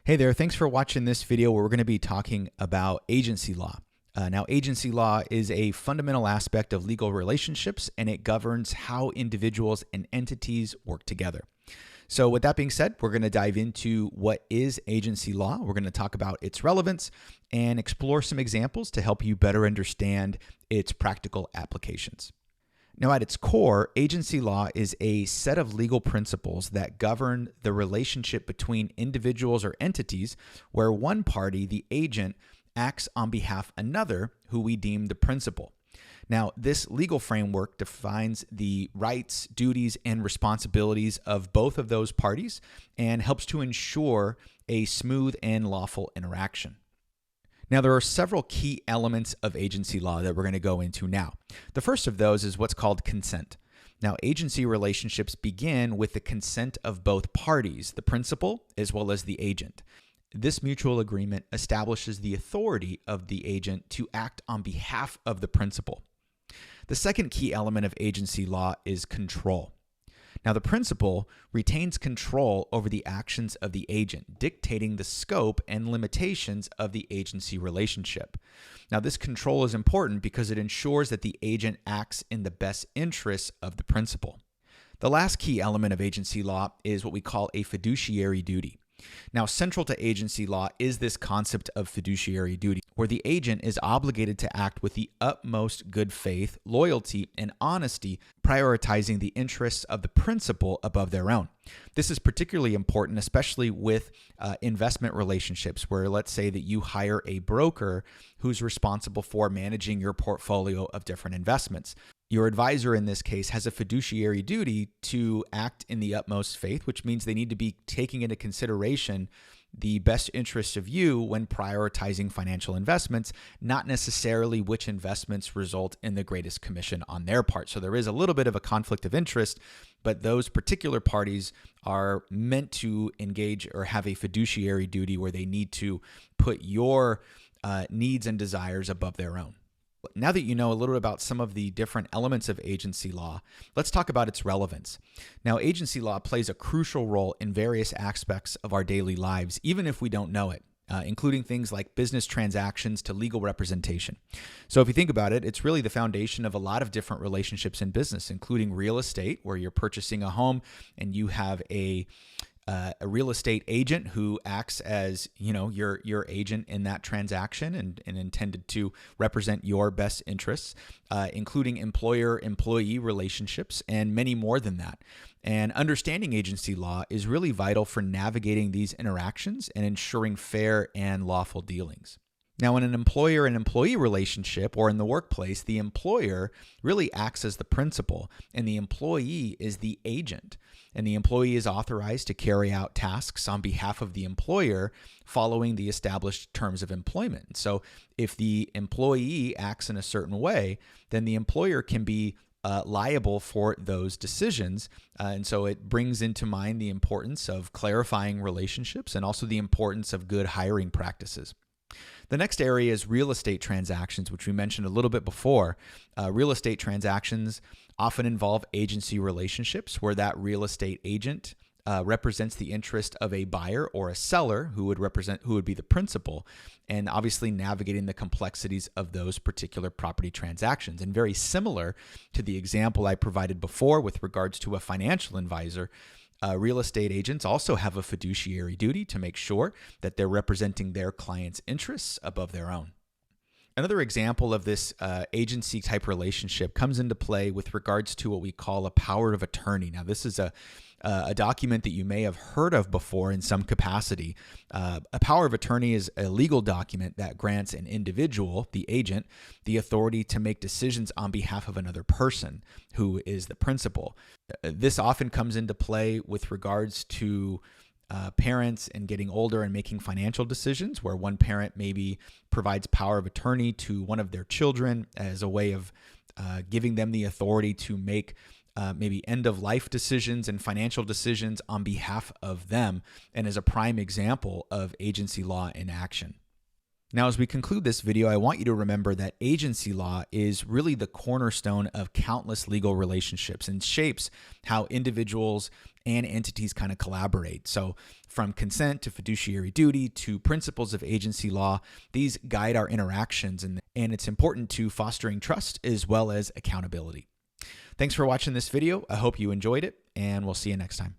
Hey there, thanks for watching this video where we're going to be talking about agency law. Now, agency law is a fundamental aspect of legal relationships, and it governs how individuals and entities work together. So with that being said, we're going to dive into what is agency law. We're going to talk about its relevance and explore some examples to help you better understand its practical applications. Now, at its core, agency law is a set of legal principles that govern the relationship between individuals or entities where one party, the agent, acts on behalf of another who we deem the principal. Now, this legal framework defines the rights, duties, and responsibilities of both of those parties and helps to ensure a smooth and lawful interaction. Now, there are several key elements of agency law that we're going to go into now. The first of those is what's called consent. Now, agency relationships begin with the consent of both parties, the principal as well as the agent. This mutual agreement establishes the authority of the agent to act on behalf of the principal. The second key element of agency law is control. Now, the principal retains control over the actions of the agent, dictating the scope and limitations of the agency relationship. Now, this control is important because it ensures that the agent acts in the best interests of the principal. The last key element of agency law is what we call a fiduciary duty. Now, central to agency law is this concept of fiduciary duty, where the agent is obligated to act with the utmost good faith, loyalty, and honesty, prioritizing the interests of the principal above their own. This is particularly important, especially with investment relationships, where let's say that you hire a broker who's responsible for managing your portfolio of different investments. Your advisor in this case has a fiduciary duty to act in the utmost faith, which means they need to be taking into consideration the best interests of you when prioritizing financial investments, not necessarily which investments result in the greatest commission on their part. So there is a little bit of a conflict of interest, but those particular parties are meant to engage or have a fiduciary duty where they need to put your needs and desires above their own. Now that you know a little bit about some of the different elements of agency law, let's talk about its relevance. Now, agency law plays a crucial role in various aspects of our daily lives, even if we don't know it, including things like business transactions to legal representation. So if you think about it, it's really the foundation of a lot of different relationships in business, including real estate, where you're purchasing a home and you have a real estate agent who acts as, your agent in that transaction and intended to represent your best interests, including employer-employee relationships and many more than that. And understanding agency law is really vital for navigating these interactions and ensuring fair and lawful dealings. Now, in an employer and employee relationship or in the workplace, the employer really acts as the principal and the employee is the agent. And the employee is authorized to carry out tasks on behalf of the employer following the established terms of employment. So if the employee acts in a certain way, then the employer can be liable for those decisions. And so it brings into mind the importance of clarifying relationships and also the importance of good hiring practices. The next area is real estate transactions, which we mentioned a little bit before. Real estate transactions often involve agency relationships where that real estate agent represents the interest of a buyer or a seller who would be the principal, and obviously navigating the complexities of those particular property transactions. And very similar to the example I provided before with regards to a financial advisor, real estate agents also have a fiduciary duty to make sure that they're representing their clients' interests above their own. Another example of this agency type relationship comes into play with regards to what we call a power of attorney. Now, this is a document that you may have heard of before in some capacity. A power of attorney is a legal document that grants an individual, the agent, the authority to make decisions on behalf of another person who is the principal. This often comes into play with regards to parents and getting older and making financial decisions, where one parent maybe provides power of attorney to one of their children as a way of giving them the authority to make maybe end-of-life decisions and financial decisions on behalf of them, and is a prime example of agency law in action. Now, as we conclude this video, I want you to remember that agency law is really the cornerstone of countless legal relationships and shapes how individuals and entities kind of collaborate. So from consent to fiduciary duty to principles of agency law, these guide our interactions, and it's important to fostering trust as well as accountability. Thanks for watching this video. I hope you enjoyed it, and we'll see you next time.